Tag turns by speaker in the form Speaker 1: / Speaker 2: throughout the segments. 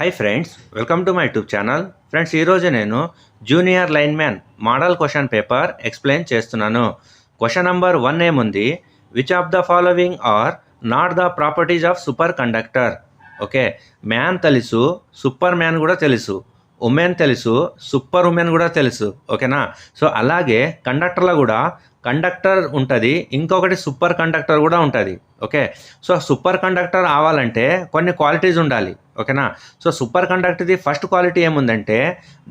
Speaker 1: Hi friends, welcome to my YouTube channel. Friends, ఈరోజు నేను junior line man model question paper explain చేస్తున్నాను. Question number 1 ఏముంది, which of the following are not the properties of superconductor. Okay, man తెలుసు, superman కూడా తెలుసు, women తెలుసు, super women కూడా తెలుసు. ఓకేనా? సో అలాగే కండక్టర్లో కూడా కండక్టర్ ఉంటుంది, ఇంకొకటి సూపర్ కండక్టర్ కూడా ఉంటుంది. ఓకే, సో సూపర్ కండక్టర్ అవ్వాలంటే కొన్ని క్వాలిటీస్ ఉండాలి. ఓకేనా? సో సూపర్ కండక్టర్ది ఫస్ట్ క్వాలిటీ ఏముందంటే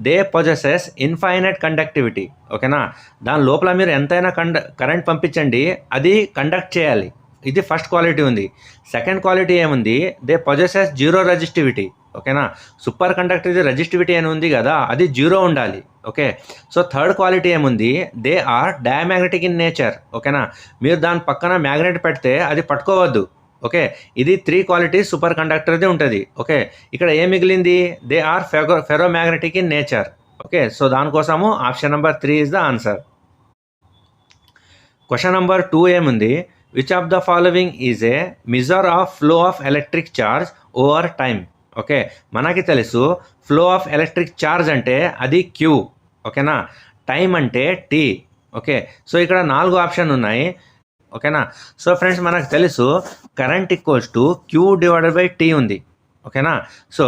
Speaker 1: దే పొజెసెస్ ఇన్ఫైనైట్ కండక్టివిటీ. ఓకేనా? దాని లోపల మీరు ఎంతైనా కరెంట్ పంపించండి, అది కండక్ట్ చేయాలి. ఇది ఫస్ట్ క్వాలిటీ ఉంది. సెకండ్ క్వాలిటీ ఏముంది, దే పొజెసెస్ జీరో రెజిస్టివిటీ. ఓకేనా? సూపర్ కండక్టర్ది రెజిస్టివిటీ అని ఉంది కదా, అది జీరో ఉండాలి. ఓకే, సో థర్డ్ క్వాలిటీ ఏముంది, they are diamagnetic in nature. ఓకేనా? మీరు దాని పక్కన మ్యాగ్నెట్ పెడితే అది పట్టుకోవద్దు. ఓకే, ఇది 3 క్వాలిటీస్ సూపర్ కండక్టర్ది ఉంటుంది. ఓకే, ఇక్కడ ఏం మిగిలింది, they are ferromagnetic in nature. Okay, so దానికోసము option number 3 is the answer. Question number 2 ఏముంది, which of the following is a measure of flow of electric charge over time. Okay, మనకి తెలుసు flow of electric charge అంటే అది queue. ఓకేనా? Time అంటే tea. Okay, so ఇక్కడ 4 option ఉన్నాయి. ఓకేనా? సో ఫ్రెండ్స్, మనకు తెలుసు current equals to Q divided by T ఉంది. ఓకేనా? సో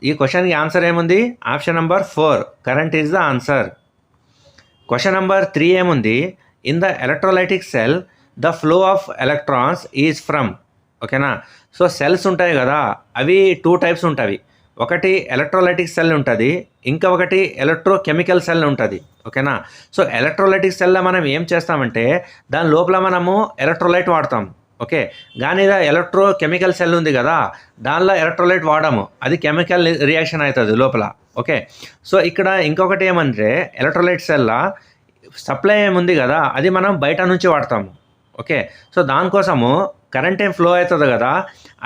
Speaker 1: ఈ క్వశ్చన్కి ఆన్సర్ ఏముంది, option number 4, current is the answer. Question number 3 ఏముంది, in the electrolytic cell the flow of electrons is from. ఓకేనా? సో సెల్స్ ఉంటాయి కదా, అవి 2 టైప్స్ ఉంటాయి. ఒకటి ఎలక్ట్రోలైటిక్ సెల్ ఉంటుంది, ఇంకొకటి ఎలక్ట్రోకెమికల్ సెల్ ఉంటుంది. ఓకేనా? సో ఎలక్ట్రోలైటిక్ సెల్లో మనం ఏం చేస్తామంటే దాని లోపల మనము ఎలక్ట్రోలైట్ వాడతాం. ఓకే, కానీ ఎలక్ట్రోకెమికల్ సెల్ ఉంది కదా, దానిలో ఎలక్ట్రోలైట్ వాడము, అది కెమికల్ రియాక్షన్ అవుతుంది లోపల. ఓకే, సో ఇక్కడ ఇంకొకటి ఏమంటే ఎలక్ట్రోలైట్ సెల్లో సప్లై ఏముంది కదా, అది మనం బయట నుంచి వాడతాము. ఓకే, సో దానికోసము కరెంట్ ఏం ఫ్లో అవుతుంది కదా,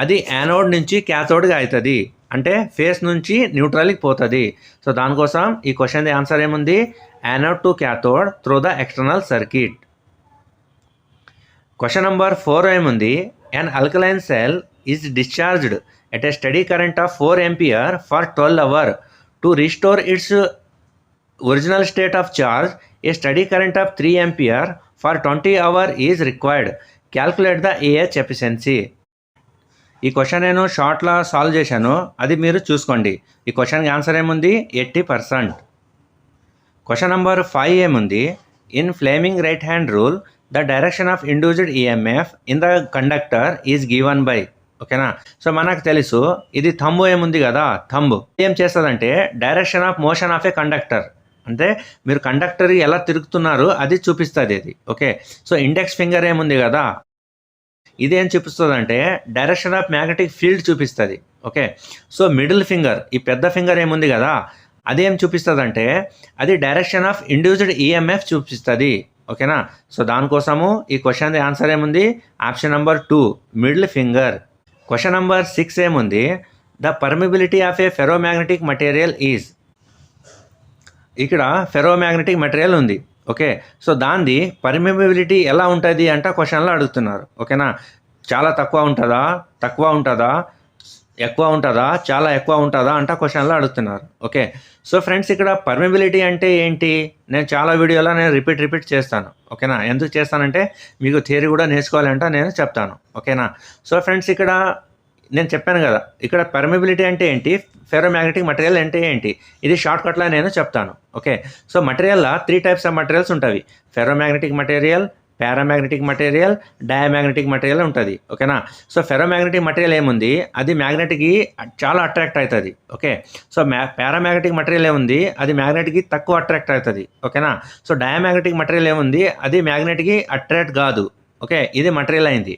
Speaker 1: అది యానోడ్ నుంచి క్యాథోడ్గా అవుతుంది, అంటే ఫేస్ నుంచి న్యూట్రల్కి పోతుంది. సో దానికోసం ఈ క్వశ్చన్ ఆన్సర్ ఏముంది, anode to cathode through the external circuit. Question number 4 ఏముంది, an alkaline cell is discharged at a steady current of 4 ampere for 12 hours to restore its original state of charge. A steady current of 3 ampere for 20 hours is required. Calculate the AH efficiency. ఈ question నేను షార్ట్లో solve చేశాను, అది మీరు చూసుకోండి. ఈ క్వశ్చన్కి answer ఏముంది, 80%. క్వశ్చన్ నెంబర్ 5 ఏముంది, in Fleming right hand rule the direction of induced EMF in the conductor is given by. ఓకేనా? సో మనకు తెలుసు ఇది థంబ్ ఏముంది కదా, థంబ్ ఏం చేస్తుందంటే direction of motion of A conductor, అంటే మీరు కండక్టర్ ఎలా తిరుగుతున్నారు అది చూపిస్తుంది ఇది. ఓకే, సో ఇండెక్స్ ఫింగర్ ఏముంది కదా, ఇదేం చూపిస్తుంది అంటే డైరెక్షన్ ఆఫ్ మ్యాగ్నెటిక్ ఫీల్డ్ చూపిస్తుంది. ఓకే, సో మిడిల్ ఫింగర్, ఈ పెద్ద ఫింగర్ ఏముంది కదా, అదేం చూపిస్తుంది అంటే అది డైరెక్షన్ ఆఫ్ ఇండ్యూస్డ్ ఈఎంఎఫ్ చూపిస్తుంది. ఓకేనా? సో దానికోసము ఈ క్వశ్చన్ ఆన్సర్ ఏముంది, option number 2, middle finger. Question number 6 ఏముంది, the permeability of a ferromagnetic material is. ఇక్కడ ఫెరోమాగ్నెటిక్ మెటీరియల్ ఉంది. ఓకే, సో దానిది పర్మిబిలిటీ ఎలా ఉంటుంది అంటే క్వశ్చన్లో అడుగుతున్నారు. ఓకేనా? చాలా తక్కువ ఉంటుందా, ఎక్కువ ఉంటుందా, చాలా ఎక్కువ ఉంటుందా అంటే క్వశ్చన్లో అడుగుతున్నారు. ఓకే, సో ఫ్రెండ్స్, ఇక్కడ పర్మిబిలిటీ అంటే ఏంటి, నేను చాలా వీడియోలో నేను రిపీట్ చేస్తాను. ఓకేనా? ఎందుకు చేస్తానంటే మీకు థియరీ కూడా నేర్చుకోవాలంటే నేను చెప్తాను. ఓకేనా? సో ఫ్రెండ్స్, ఇక్కడ నేను చెప్పాను కదా, ఇక్కడ పర్మిబిలిటీ అంటే ఏంటి, ఫెరోమాగ్నెటిక్ మటీరియల్ అంటే ఏంటి, ఇది షార్ట్కట్లో నేను చెప్తాను. ఓకే, సో మటీరియల్లో 3 టైప్స్ ఆఫ్ మటీరియల్స్ ఉంటాయి, ferromagnetic material, paramagnetic material, diamagnetic material ఉంటుంది. ఓకేనా? సో ఫెరోమాగ్నెటిక్ మటీరియల్ ఏముంది, అది మ్యాగ్నెట్కి చాలా అట్రాక్ట్ అవుతుంది. ఓకే, సో పారామాగ్నెటిక్ మటీరియల్ ఏముంది, అది మ్యాగ్నెట్కి తక్కువ అట్రాక్ట్ అవుతుంది. ఓకేనా? సో డయామాగ్నెటిక్ మటీరియల్ ఏముంది, అది మ్యాగ్నెట్కి అట్రాక్ట్ కాదు. ఓకే, ఇది మటీరియల్ అయింది.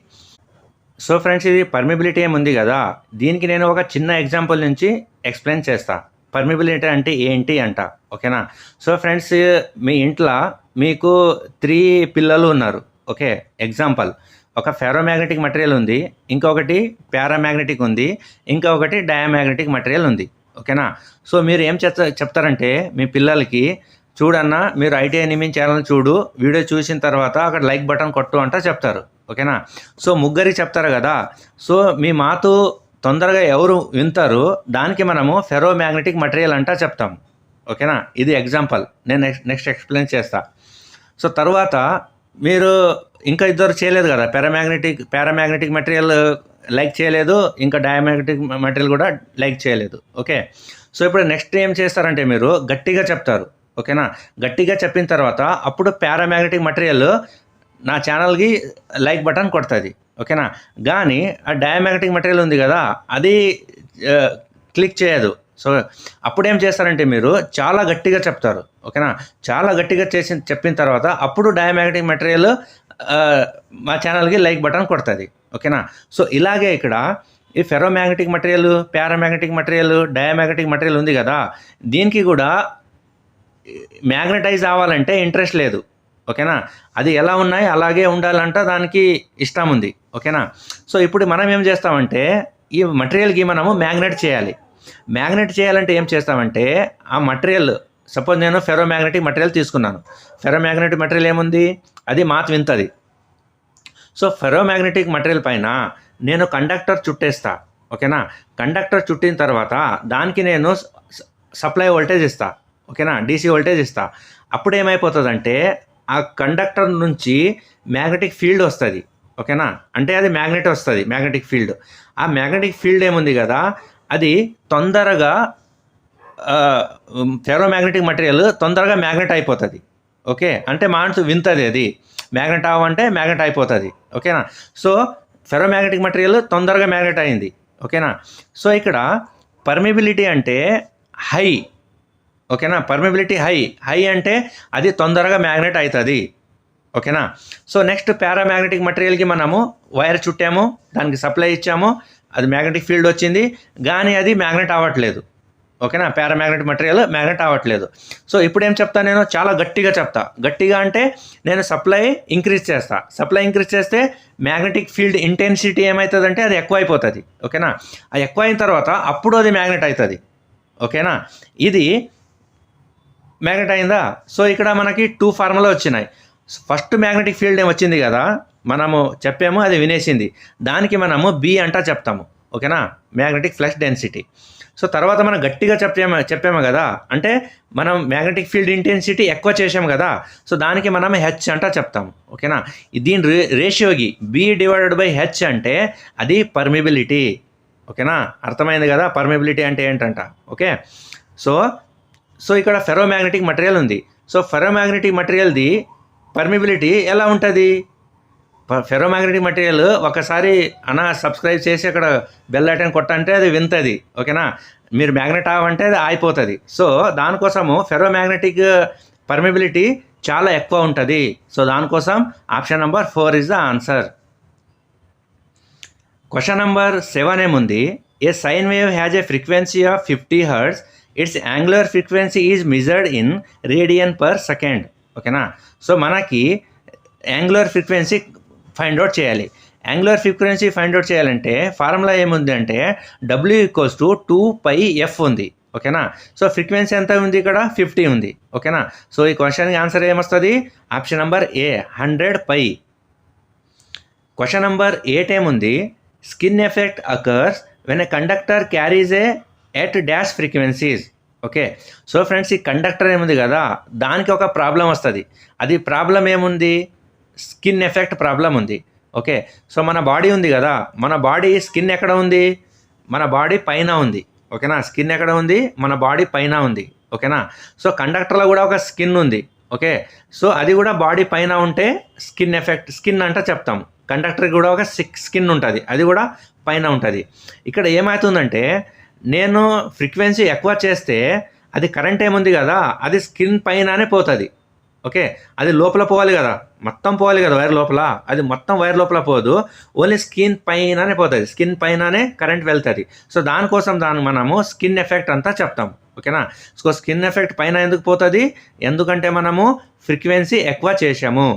Speaker 1: సో ఫ్రెండ్స్, ఇది పర్మిబిలిటీ ఏముంది కదా, దీనికి నేను ఒక చిన్న ఎగ్జాంపుల్ నుంచి ఎక్స్ప్లెయిన్ చేస్తా, పర్మిబిలిటీ అంటే ఏంటి అంట. ఓకేనా? సో ఫ్రెండ్స్, మీ ఇంట్లో మీకు 3 పిల్లలు ఉన్నారు. ఓకే, ఎగ్జాంపుల్, ఒక ఫెరోమాగ్నెటిక్ మటీరియల్ ఉంది, ఇంకొకటి పారామాగ్నెటిక్ ఉంది, ఇంకొకటి డయామాగ్నెటిక్ మటీరియల్ ఉంది. ఓకేనా? సో మీరు ఏం చెప్తారంటే మీ పిల్లలకి, చూడన్నా మీరు ఐటీఐ నిమిన్ ఛానల్ చూడు, వీడియో చూసిన తర్వాత అక్కడ లైక్ బటన్ కొట్టు అంట చెప్తారు. ఓకేనా? సో ముగ్గురికి చెప్తారు కదా, సో మీ మాతు తొందరగా ఎవరు వింటారు దానికి మనము ఫెరో మ్యాగ్నెటిక్ మెటీరియల్ అంటా చెప్తాం. ఓకేనా, ఇది ఎగ్జాంపుల్. నేను నెక్స్ట్ ఎక్స్ప్లెయిన్ చేస్తా. సో తర్వాత మీరు ఇంకా ఇద్దరు చేయలేదు కదా, పారామ్యాగ్నెటిక్ మెటీరియల్ లైక్ చేయలేదు, ఇంకా డయామ్యాగ్నెటిక్ మెటీరియల్ కూడా లైక్ చేయలేదు. ఓకే, సో ఇప్పుడు నెక్స్ట్ ఏం చేస్తారంటే మీరు గట్టిగా చెప్తారు. ఓకేనా, గట్టిగా చెప్పిన తర్వాత అప్పుడు పారామ్యాగ్నెటిక్ మెటీరియల్ నా ఛానల్కి లైక్ బటన్ కొడుతుంది. ఓకేనా, కానీ ఆ డయామ్యాగ్నెటిక్ మెటీరియల్ ఉంది కదా అది క్లిక్ చేయదు. సో అప్పుడు ఏం చేస్తారంటే మీరు చాలా గట్టిగా చెప్తారు. ఓకేనా, చాలా గట్టిగా చెప్పిన తర్వాత అప్పుడు డయామ్యాగ్నెటిక్ మెటీరియల్ మా ఛానల్కి లైక్ బటన్ కొడుతుంది. ఓకేనా, సో ఇలాగే ఇక్కడ ఈ ఫెరోమ్యాగ్నెటిక్ మెటీరియల్, పారామ్యాగ్నెటిక్ మెటీరియల్, డయామ్యాగ్నెటిక్ మెటీరియల్ ఉంది కదా, దీనికి కూడా మ్యాగ్నటైజ్ అవ్వాలంటే ఇంట్రెస్ట్ లేదు. ఓకేనా, అది ఎలా ఉన్నాయి అలాగే ఉండాలంట దానికి ఇష్టం ఉంది. ఓకేనా, సో ఇప్పుడు మనం ఏం చేస్తామంటే ఈ మెటీరియల్కి మనము మ్యాగ్నెట్ చేయాలి. మ్యాగ్నెట్ చేయాలంటే ఏం చేస్తామంటే ఆ మెటీరియల్, సపోజ్ నేను ఫెరోమ్యాగ్నెటిక్ మెటీరియల్ తీసుకున్నాను. ఫెరోమ్యాగ్నెటిక్ మెటీరియల్ ఏముంది, అది మాత్ వింతది. సో ఫెరోమ్యాగ్నెటిక్ మెటీరియల్ పైన నేను కండక్టర్ చుట్టేస్తా. ఓకేనా, కండక్టర్ చుట్టిన తర్వాత దానికి నేను సప్లై వోల్టేజ్ ఇస్తా. ఓకేనా, డీసీ వోల్టేజ్ ఇస్తా. అప్పుడు ఏమైపోతుందంటే ఆ కండక్టర్ నుంచి మ్యాగ్నెటిక్ ఫీల్డ్ వస్తుంది. ఓకేనా, అంటే అది మ్యాగ్నెట్ వస్తుంది, మ్యాగ్నెటిక్ ఫీల్డ్. ఆ మ్యాగ్నెటిక్ ఫీల్డ్ ఏముంది కదా అది తొందరగా ఫెరోమ్యాగ్నెటిక్ మెటీరియల్ తొందరగా మ్యాగ్నెట్ అయిపోతుంది. ఓకే, అంటే మాన్స్ వింతది, అది మ్యాగ్నెట్ అవ్వంటే మ్యాగ్నెట్ అయిపోతుంది. ఓకేనా, సో ఫెరోమ్యాగ్నెటిక్ మెటీరియల్ తొందరగా మ్యాగ్నెట్ అయింది. ఓకేనా, సో ఇక్కడ పర్మిబిలిటీ అంటే హై. ఓకేనా, పర్మిబిలిటీ హై అంటే అది తొందరగా మ్యాగ్నెట్ అవుతుంది. ఓకేనా, సో నెక్స్ట్ పారామ్యాగ్నెటిక్ మెటీరియల్కి మనము వైర్ చుట్టాము, దానికి సప్లై ఇచ్చాము, అది మ్యాగ్నెటిక్ ఫీల్డ్ వచ్చింది, కానీ అది మ్యాగ్నెట్ అవ్వట్లేదు. ఓకేనా, పారామ్యాగ్నెటిక్ మెటీరియల్ మ్యాగ్నెట్ అవ్వట్లేదు. సో ఇప్పుడు ఏం చెప్తా, నేను చాలా గట్టిగా చెప్తా. గట్టిగా అంటే నేను సప్లై ఇంక్రీజ్ చేస్తా. సప్లై ఇంక్రీజ్ చేస్తే మ్యాగ్నెటిక్ ఫీల్డ్ ఇంటెన్సిటీ ఏమవుతుందంటే అది ఎక్కువ అయిపోతుంది. ఓకేనా, అది ఎక్కువ అయిన తర్వాత అప్పుడు అది మ్యాగ్నెట్ అవుతుంది. ఓకేనా, ఇది మ్యాగ్నెట్ అయిందా. సో ఇక్కడ మనకి 2 ఫార్ములా వచ్చినాయి. ఫస్ట్ మ్యాగ్నెటిక్ ఫీల్డ్ ఏం వచ్చింది కదా మనము చెప్పాము, అది వినేసింది, దానికి మనము బి అంటా చెప్తాము. ఓకేనా, మ్యాగ్నెటిక్ ఫ్లక్స్ డెన్సిటీ. సో తర్వాత మనం గట్టిగా చెప్పాము కదా, అంటే మనం మ్యాగ్నెటిక్ ఫీల్డ్ ఇంటెన్సిటీ ఎక్కువ చేసాము కదా, సో దానికి మనం హెచ్ అంటా చెప్తాము. ఓకేనా, దీని రేషియోకి B/H అంటే అది పర్మిబిలిటీ. ఓకేనా, అర్థమైంది కదా పర్మిబిలిటీ అంటే ఏంటంట. ఓకే, సో ఇక్కడ ఫెరోమ్యాగ్నెటిక్ మెటీరియల్ ఉంది. సో ఫెరోమ్యాగ్నెటిక్ మెటీరియల్ది పర్మిబిలిటీ ఎలా ఉంటుంది, ఫెరోమ్యాగ్నెటిక్ మెటీరియల్ ఒకసారి సబ్స్క్రైబ్ చేసి అక్కడ బెల్ ఐకాన్ కొట్టంటే అది వింతది. ఓకేనా, మీరు మ్యాగ్నెట్ అవ్వంటే అది ఆగిపోతుంది. సో దానికోసము ఫెరోమ్యాగ్నెటిక్ పర్మిబిలిటీ చాలా ఎక్కువ ఉంటుంది. సో దానికోసం option number 4 is the answer. Question number 7 ఏముంది, a sine wave has a frequency of 50 Hz. Its angular frequency is measured in radian per second. ఓకేనా, సో మనకి యాంగులర్ ఫ్రీక్వెన్సీ ఫైండ్ అవుట్ చేయాలి. Angular frequency find out చేయాలంటే formula ఏముంది అంటే W = 2πf ఉంది. ఓకేనా, so frequency ఎంత ఉంది ఇక్కడ 50 ఉంది. ఓకేనా, సో ఈ క్వశ్చన్కి ఆన్సర్ ఏమొస్తుంది, ఆప్షన్ నెంబర్ ఏ 100π. క్వశ్చన్ నెంబర్ 8 ఏముంది, skin effect occurs when a conductor carries A at dash frequencies. Okay, so friends ఈ కండక్టర్ ఏముంది కదా దానికి ఒక ప్రాబ్లం వస్తుంది. అది ప్రాబ్లం ఏముంది, స్కిన్ ఎఫెక్ట్ ప్రాబ్లం ఉంది. ఓకే, సో మన బాడీ ఉంది కదా, మన బాడీ స్కిన్ ఎక్కడ ఉంది, మన బాడీ పైన ఉంది. ఓకేనా, స్కిన్ ఎక్కడ ఉంది, మన బాడీ పైన ఉంది. ఓకేనా, సో కండక్టర్లో కూడా ఒక స్కిన్ ఉంది. ఓకే, సో అది కూడా బాడీ పైన ఉంటే స్కిన్ ఎఫెక్ట్, స్కిన్ అంటే చెప్తాము. కండక్టర్కి కూడా ఒక స్కిన్ ఉంటుంది, అది కూడా పైన ఉంటుంది. ఇక్కడ ఏమవుతుందంటే నేను ఫ్రీక్వెన్సీ ఎక్కువ చేస్తే అది కరెంట్ ఏముంది కదా అది స్కిన్ పైననే పోతుంది. ఓకే, అది లోపల పోవాలి కదా, మొత్తం పోవాలి కదా వైర్ లోపల, అది మొత్తం వైర్ లోపల పోదు, ఓన్లీ స్కిన్ పైననే పోతుంది, స్కిన్ పైననే కరెంట్ వెళ్తుంది. సో దానికోసం మనము స్కిన్ ఎఫెక్ట్ అంతా చెప్తాము. ఓకేనా, సో స్కిన్ ఎఫెక్ట్ పైన ఎందుకు పోతుంది, ఎందుకంటే మనము ఫ్రీక్వెన్సీ ఎక్కువ చేసాము.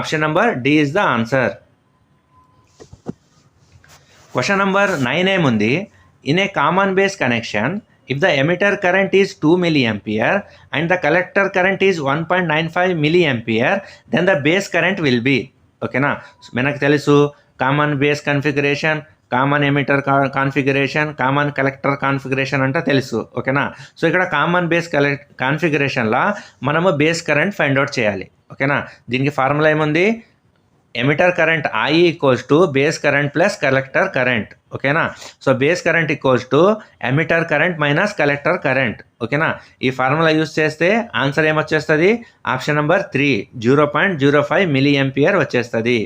Speaker 1: Option number D is the answer. Question number 9 ఏముంది, in a common base connection, if the emitter current is 2 milliampere and the collector current is 1.95 milliampere, then the base current will be. ఓకేనా, మనకు తెలుసు common base configuration, common emitter configuration, common collector configuration అంటే తెలుసు. ఓకేనా. So ఇక్కడ common base కాన్ఫిగరేషన్లో మనము base current find out చేయాలి. ఓకేనా. దీనికి ఫార్ములా ఏముంది, emitter current I equals to base current plus collector current. ఓకేనా. So base current equals to emitter current minus collector current. ఓకేనా. ఈ ఫార్ములా యూస్ చేస్తే ఆన్సర్ ఏమొచ్చేస్తుంది, ఆప్షన్ నెంబర్ 3 0.05 మిల్లీ ఎంపియర్ వచ్చేస్తుంది.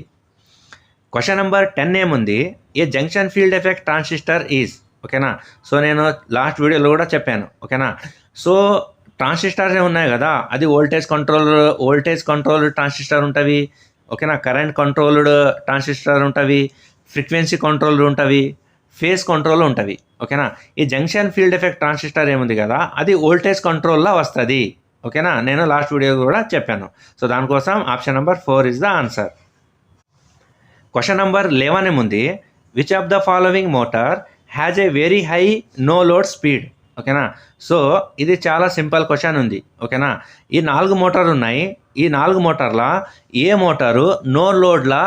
Speaker 1: క్వశ్చన్ నెంబర్ 10 ఏముంది, a junction field effect transistor is. ఓకేనా. So నేను last వీడియోలో కూడా చెప్పాను. ఓకేనా. సో ట్రాన్సిస్టర్స్ ఉన్నాయి కదా, అది వోల్టేజ్ కంట్రోల్డ్ ట్రాన్సిస్టర్ ఉంటుంది. ఓకేనా. కరెంట్ కంట్రోల్డ్ ట్రాన్సిస్టర్ ఉంటుంది, ఫ్రీక్వెన్సీ కంట్రోల్డ్ ఉంటుంది, ఫేస్ కంట్రోల్ ఉంటుంది. ఓకేనా. ఈ జంక్షన్ ఫీల్డ్ ఎఫెక్ట్ ట్రాన్సిస్టర్ ఏముంది కదా, అది వోల్టేజ్ కంట్రోల్లో వస్తుంది. ఓకేనా. నేను లాస్ట్ వీడియో కూడా చెప్పాను. సో దానికోసం option number 4 is the answer. Question number 11 ఏముంది, which of the following motor has a very high no load speed. ఓకేనా. సో ఇది చాలా సింపుల్ క్వశ్చన్ ఉంది. ఓకేనా. ఈ 4 మోటార్లు ఉన్నాయి. ఈ 4 మోటార్ల ఏ మోటారు నో లోడ్లా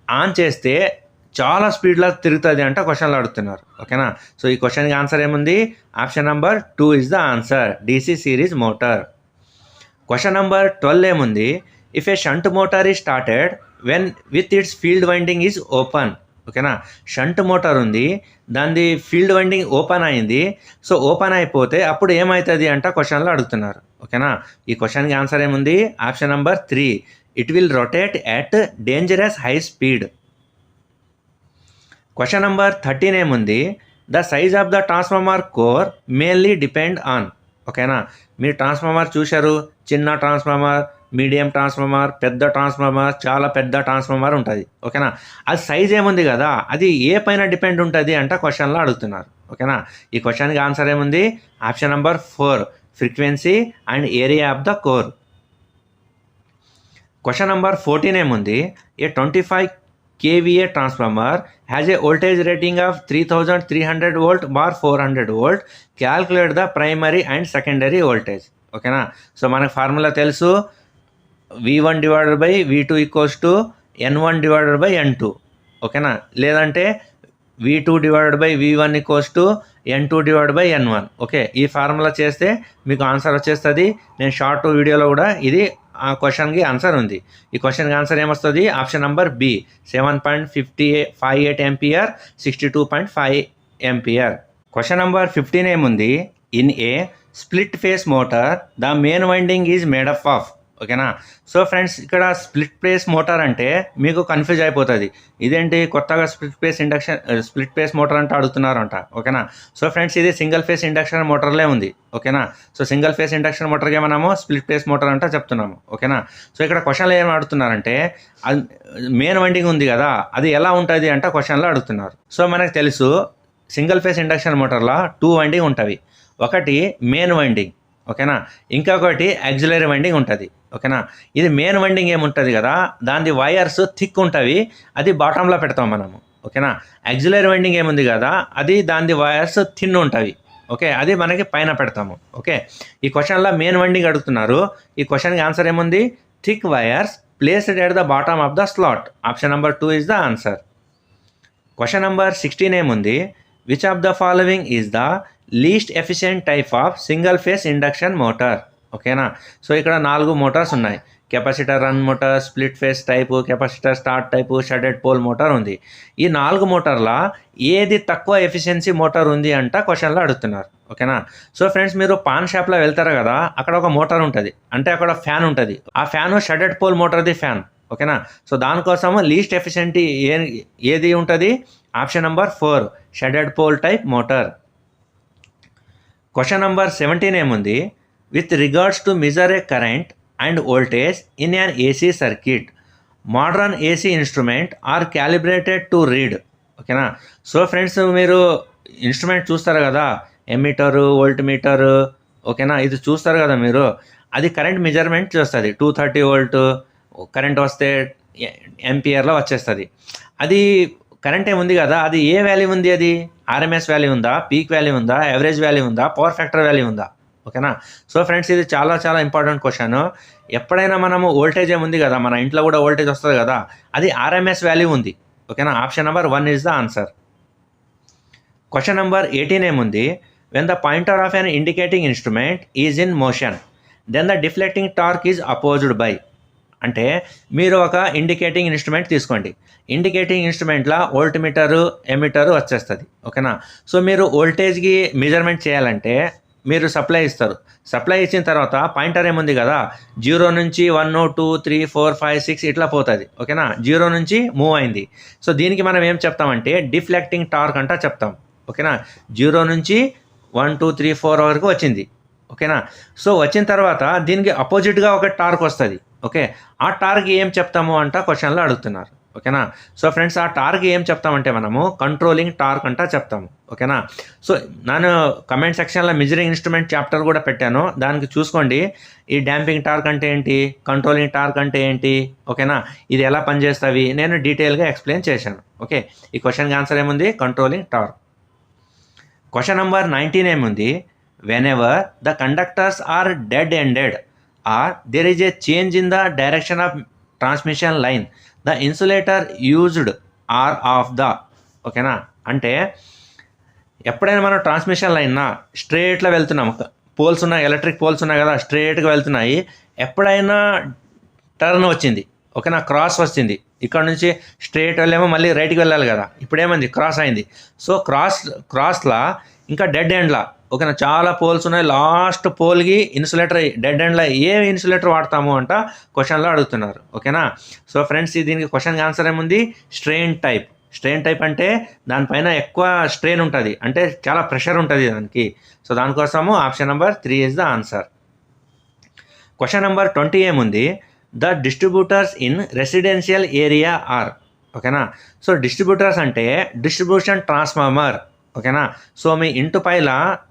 Speaker 1: ఆన్ చేస్తే చాలా స్పీడ్లో తిరుగుతుంది అంటే క్వశ్చన్లో అడుగుతున్నారు. ఓకేనా. సో ఈ క్వశ్చన్కి ఆన్సర్ ఏముంది, option number 2 is the answer, DC series motor. Question number 12 ఏముంది, if A shunt motor is started when with its field winding is open. ఓకేనా. షంట్ మోటార్ ఉంది, దాని ఫీల్డ్ వైండింగ్ ఓపెన్ అయింది. సో ఓపెన్ అయిపోతే అప్పుడు ఏమవుతుంది అంట క్వశ్చన్లో అడుగుతున్నారు. ఓకేనా. ఈ క్వశ్చన్కి ఆన్సర్ ఏముంది, option number 3 it will rotate at dangerous high speed. Question number 13 ఏముంది, the size of the transformer core mainly depend on. ఓకేనా. మీరు ట్రాన్స్ఫార్మర్ చూశారు, చిన్న ట్రాన్స్ఫార్మర్, మీడియం ట్రాన్స్ఫార్మర్, పెద్ద ట్రాన్స్ఫార్మర్, చాలా పెద్ద ట్రాన్స్ఫార్మర్ ఉంటుంది. ఓకేనా. అది సైజ్ ఏముంది కదా, అది ఏ పైన డిపెండ్ ఉంటుంది అంటే క్వశ్చన్లో అడుగుతున్నారు. ఓకేనా. ఈ క్వశ్చన్కి ఆన్సర్ ఏముంది, option number 4 frequency and area of the core. Question number 14 ఏముంది, ఏ 25 kVA transformer has a voltage rating of 3300 volt bar 400 volt. Calculate the primary and secondary voltage. ఓకేనా. సో మనకు ఫార్ములా తెలుసు, V1 divided by V2 equals to N1 divided by N2. ఓకేనా. లేదంటే V2 divided by V1 equals to N2 divided by N1. Okay. ఈ formula చేస్తే మీకు answer వచ్చేస్తుంది. నేను షార్ట్ వీడియోలో కూడా ఇది ఆ క్వశ్చన్కి ఆన్సర్ ఉంది. ఈ క్వశ్చన్కి ఆన్సర్ ఏమొస్తుంది, option number B 7.58 ampere 62.5 ampere. Question number 15 ఏముంది, in a split face motor the main winding is made up of. ఓకేనా. సో ఫ్రెండ్స్ ఇక్కడ స్ప్లిట్ ఫేస్ మోటార్ అంటే మీకు కన్ఫ్యూజ్ అయిపోతుంది, ఇదేంటి కొత్తగా స్ప్లిట్ ఫేస్ మోటార్ అంటే అడుగుతున్నారంట. ఓకేనా. సో ఫ్రెండ్స్ ఇది సింగిల్ ఫేస్ ఇండక్షన్ మోటార్లే ఉంది. ఓకేనా. సో సింగిల్ ఫేస్ ఇండక్షన్ మోటార్కే మనము స్ప్లిట్ ఫేస్ మోటార్ అంటే చెప్తున్నాము. ఓకేనా. సో ఇక్కడ క్వశ్చన్లో ఏం అడుగుతున్నారంటే, అది మెయిన్ వైండింగ్ ఉంది కదా, అది ఎలా ఉంటుంది అంటే క్వశ్చన్లో అడుగుతున్నారు. సో మనకు తెలుసు సింగిల్ ఫేస్ ఇండక్షన్ మోటార్లో 2 వైండింగ్ ఉంటుంది. ఒకటి మెయిన్ వైండింగ్. ఓకేనా. ఇంకొకటి యాక్సిలరీ వైండింగ్ ఉంటుంది. ఓకేనా. ఇది మెయిన్ వైండింగ్ ఏముంటుంది కదా, దాని వైర్స్ థిక్ ఉంటుంది, అది బాటంలో పెడతాం మనము. ఓకేనా. యాక్సిలరీ వైండింగ్ ఏముంది కదా, అది దాని వైర్స్ థిన్ ఉంటుంది. ఓకే. అది మనకి పైన పెడతాము. ఓకే. ఈ క్వశ్చన్లో మెయిన్ వైండింగ్ అడుగుతున్నారు. ఈ క్వశ్చన్కి ఆన్సర్ ఏముంది, thick wires placed at the bottom of the slot. Option number 2 is the answer. Question number 16 ఏముంది, which of the following is the least efficient type of single phase induction motor. ఓకేనా. So ఇక్కడ 4 motors ఉన్నాయి. Capacitor run motor, split phase type, capacitor start type, shaded pole motor ఉంది. ఈ 4 మోటార్ల ఏది తక్కువ efficiency motor ఉంది అంట క్వశ్చన్లో అడుగుతున్నారు. ఓకేనా. సో ఫ్రెండ్స్ మీరు పాన్ షాప్లో వెళ్తారు కదా, అక్కడ ఒక మోటార్ ఉంటుంది, అంటే అక్కడ ఫ్యాన్ ఉంటుంది. ఆ ఫ్యాన్ షడెడ్ పోల్ మోటార్ది ఫ్యాన్. ఓకేనా. సో దానికోసము లీస్ట్ ఎఫిషియెంటీ ఏది ఉంటుంది, option number 4 shaded pole type motor. Question number 17 ఏముంది, with regards to measure a current and voltage in an AC circuit modern AC instrument are calibrated to read. ఓకేనా. So friends మీరు instrument చూస్తారు కదా, ఎమ్మీటరు, volt metre. ఓకేనా. ఇది చూస్తారు కదా మీరు, అది కరెంట్ మెజర్మెంట్ చేస్తుంది. 230 వోల్ట్ కరెంట్ వస్తే ఎంపియర్లో వచ్చేస్తుంది. అది కరెంట్ ఏముంది కదా, అది ఏ వాల్యూ ఉంది, అది ఆర్ఎంఎస్ వాల్యూ ఉందా, పీక్ వాల్యూ ఉందా, యావరేజ్ వాల్యూ ఉందా, పవర్ ఫ్యాక్టర్ వాల్యూ ఉందా. ఓకేనా. సో ఫ్రెండ్స్ ఇది చాలా చాలా ఇంపార్టెంట్ క్వశ్చన్. ఎప్పుడైనా మనము వోల్టేజ్ ఏముంది కదా, మన ఇంట్లో కూడా వోల్టేజ్ వస్తుంది కదా, అది ఆర్ఎంఎస్ వాల్యూ ఉంది. ఓకేనా. Option number 1 is the answer. Question number 18 ఏముంది, when the pointer of an indicating instrument is in motion then the deflecting torque is opposed by. అంటే మీరు ఒక ఇండికేటింగ్ ఇన్స్ట్రుమెంట్ తీసుకోండి. ఇండికేటింగ్ ఇన్స్ట్రుమెంట్లో వోల్ట్ మీటరు, ఎమిటరు వచ్చేస్తుంది. ఓకేనా. సో మీరు వోల్టేజ్కి మెజర్మెంట్ చేయాలంటే మీరు సప్లై ఇస్తారు. సప్లై ఇచ్చిన తర్వాత పాయింటర్ ఏముంది కదా, 0 నుంచి 1 2 3 4 5 6 ఇట్లా పోతుంది. ఓకేనా. 0 నుంచి మూవ్ అయింది. సో దీనికి మనం ఏం చెప్తామంటే డిఫ్లెక్టింగ్ టార్క్ అంటా చెప్తాం. ఓకేనా. 0 నుంచి 1 2 3 4 వరకు వచ్చింది. ఓకేనా. సో వచ్చిన తర్వాత దీనికి అపోజిట్గా ఒక టార్క్ వస్తుంది. ఓకే. ఆ టార్క్ ఏం చెప్తాము అంట క్వశ్చన్లో అడుగుతున్నారు. ఓకేనా. సో ఫ్రెండ్స్, ఆ టార్క్ ఏం చెప్తామంటే మనము కంట్రోలింగ్ టార్క్ అంటా చెప్తాము. ఓకేనా. సో నేను కమెంట్ సెక్షన్లో మెజరింగ్ ఇన్స్ట్రుమెంట్ చాప్టర్ కూడా పెట్టాను, దానికి చూసుకోండి. ఈ డాంపింగ్ టార్క్ అంటే ఏంటి, కంట్రోలింగ్ టార్క్ అంటే ఏంటి, ఓకేనా, ఇది ఎలా పనిచేస్తావి నేను డీటెయిల్గా ఎక్స్ప్లెయిన్ చేశాను. ఓకే. ఈ క్వశ్చన్కి ఆన్సర్ ఏముంది, కంట్రోలింగ్ టార్క్. క్వశ్చన్ నెంబర్ 19 ఏముంది, whenever the conductors are dead ended or there is a change in the direction of transmission line the insulator used are of the. ఓకేనా. అంటే ఎప్పుడైనా మనం ట్రాన్స్మిషన్ లైన్ స్ట్రేట్లో వెళ్తున్నాం, poles ఉన్నాయి, electric poles ఉన్నాయి కదా, స్ట్రేట్గా వెళ్తున్నాయి. ఎప్పుడైనా టర్న్ వచ్చింది, ఓకేనా, క్రాస్ వచ్చింది, ఇక్కడ నుంచి స్ట్రేట్ వెళ్ళేమో మళ్ళీ రైట్కి వెళ్ళాలి కదా, ఇప్పుడు ఏమైంది, క్రాస్ అయింది. సో క్రాస్లా ఇంకా డెడ్ ఎండ్లా, ఓకేనా, చాలా పోల్స్ ఉన్నాయి, లాస్ట్ పోల్కి ఇన్సులేటర్ డెడ్ ఎండ్లో ఏ ఇన్సులేటర్ వాడతాము అంట క్వశ్చన్లో అడుగుతున్నారు. ఓకేనా. సో ఫ్రెండ్స్, దీనికి క్వశ్చన్కి ఆన్సర్ ఏముంది, స్ట్రెయిన్ టైప్. స్ట్రెయిన్ టైప్ అంటే దానిపైన ఎక్కువ స్ట్రెయిన్ ఉంటుంది, అంటే చాలా ప్రెషర్ ఉంటుంది దానికి. సో దానికోసము option number 3 is the answer. Question number 20 ఏముంది, the distributors in residential area are. ఓకేనా. సో డిస్ట్రిబ్యూటర్స్ అంటే డిస్ట్రిబ్యూషన్ ట్రాన్స్ఫార్మర్. ఓకేనా. సో మీ ఇంటి పైన,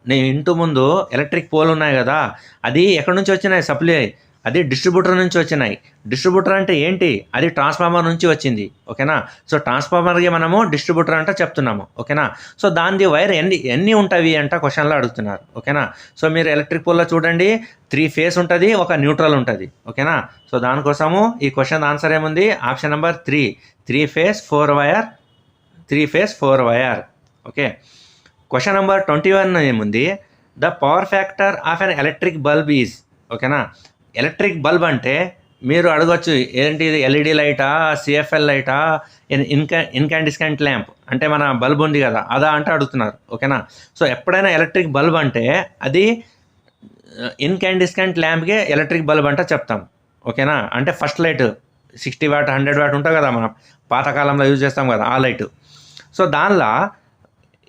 Speaker 1: నీ ఇంటి ముందు ఎలక్ట్రిక్ పోల్ ఉన్నాయి కదా, అది ఎక్కడి నుంచి వచ్చినాయి, సప్లై, అది డిస్ట్రిబ్యూటర్ నుంచి వచ్చినాయి. డిస్ట్రిబ్యూటర్ అంటే ఏంటి, అది ట్రాన్స్ఫార్మర్ నుంచి వచ్చింది. ఓకేనా. సో ట్రాన్స్ఫార్మర్కి మనము డిస్ట్రిబ్యూటర్ అంటే చెప్తున్నాము. ఓకేనా. సో దాని వైర్ ఎన్ని ఉంటాయి అంట క్వశ్చన్లో అడుగుతున్నారు. ఓకేనా. సో మీరు ఎలక్ట్రిక్ పోల్లో చూడండి, 3 ఫేస్ ఉంటుంది, ఒక న్యూట్రల్ ఉంటుంది. ఓకేనా. సో దానికోసము ఈ క్వశ్చన్ ఆన్సర్ ఏముంది, option number 3 face 4 wire, 3 face 4 wire. Okay. Question number 21 ఏముంది, the power factor of an electric bulb is. ఓకేనా. ఎలక్ట్రిక్ బల్బ్ అంటే మీరు అడగచ్చు, ఏంటి ఇది, ఎల్ఈడి లైటా, సిఎఫ్ఎల్ లైటా, ఇన్కాండిస్కెంట్ ల్యాంప్ అంటే మన బల్బ్ ఉంది కదా అదా అంటే అడుగుతున్నారు. ఓకేనా. సో ఎప్పుడైనా ఎలక్ట్రిక్ బల్బ్ అంటే అది ఇన్కాండిస్కెంట్ ల్యాంప్కే ఎలక్ట్రిక్ బల్బ్ అంటే చెప్తాం. ఓకేనా. అంటే ఫస్ట్ లైట్ 60 వాట్ 100 వాట్ ఉంటుంది కదా, మనం పాతకాలంలో యూజ్ చేస్తాం కదా ఆ లైటు. సో దానిలో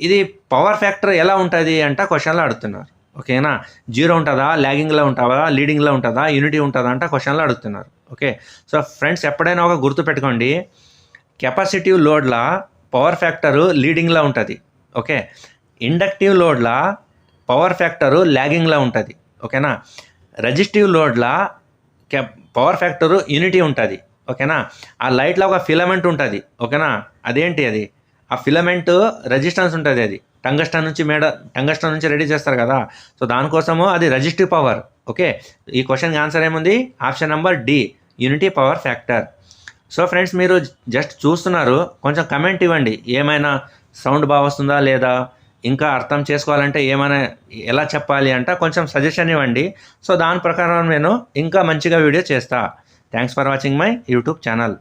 Speaker 1: ఇది పవర్ ఫ్యాక్టర్ ఎలా ఉంటుంది అంట క్వశ్చన్లో అడుగుతున్నారు. ఓకేనా. 0 ఉంటుందా, ల్యాగింగ్లో ఉంటుందా, లీడింగ్లో ఉంటుందా, యూనిటీ ఉంటుందా అంట క్వశ్చన్లో అడుగుతున్నారు. ఓకే. సో ఫ్రెండ్స్, ఎప్పుడైనా ఒక గుర్తు పెట్టుకోండి, కెపాసిటివ్ లోడ్లా పవర్ ఫ్యాక్టరు లీడింగ్లో ఉంటుంది. ఓకే. ఇండక్టివ్ లోడ్లా పవర్ ఫ్యాక్టరు ల్యాగింగ్లో ఉంటుంది. ఓకేనా. రెజిస్టివ్ లోడ్లా పవర్ ఫ్యాక్టరు యూనిటీ ఉంటుంది. ఓకేనా. ఆ లైట్లో ఒక ఫిలమెంట్ ఉంటుంది. ఓకేనా. అదేంటి అది, ఆ ఫిలమెంట్ రెసిస్టెన్స్ ఉంటుంది, అది టంగస్టన్ నుంచి రెడీ చేస్తారు కదా. సో దానికోసము అది రెసిస్టివ్ పవర్. ఓకే. ఈ క్వశ్చన్కి ఆన్సర్ ఏముంది, option number D, unity power factor. So friends, మీరు జస్ట్ చూస్తున్నారు, కొంచెం కమెంట్ ఇవ్వండి, ఏమైనా సౌండ్ బాగా వస్తుందా లేదా, ఇంకా అర్థం చేసుకోవాలంటే ఏమైనా ఎలా చెప్పాలి అంట కొంచెం సజెషన్ ఇవ్వండి. సో దాని ప్రకారం నేను ఇంకా మంచిగా వీడియో చేస్తా. Thanks for watching my YouTube channel.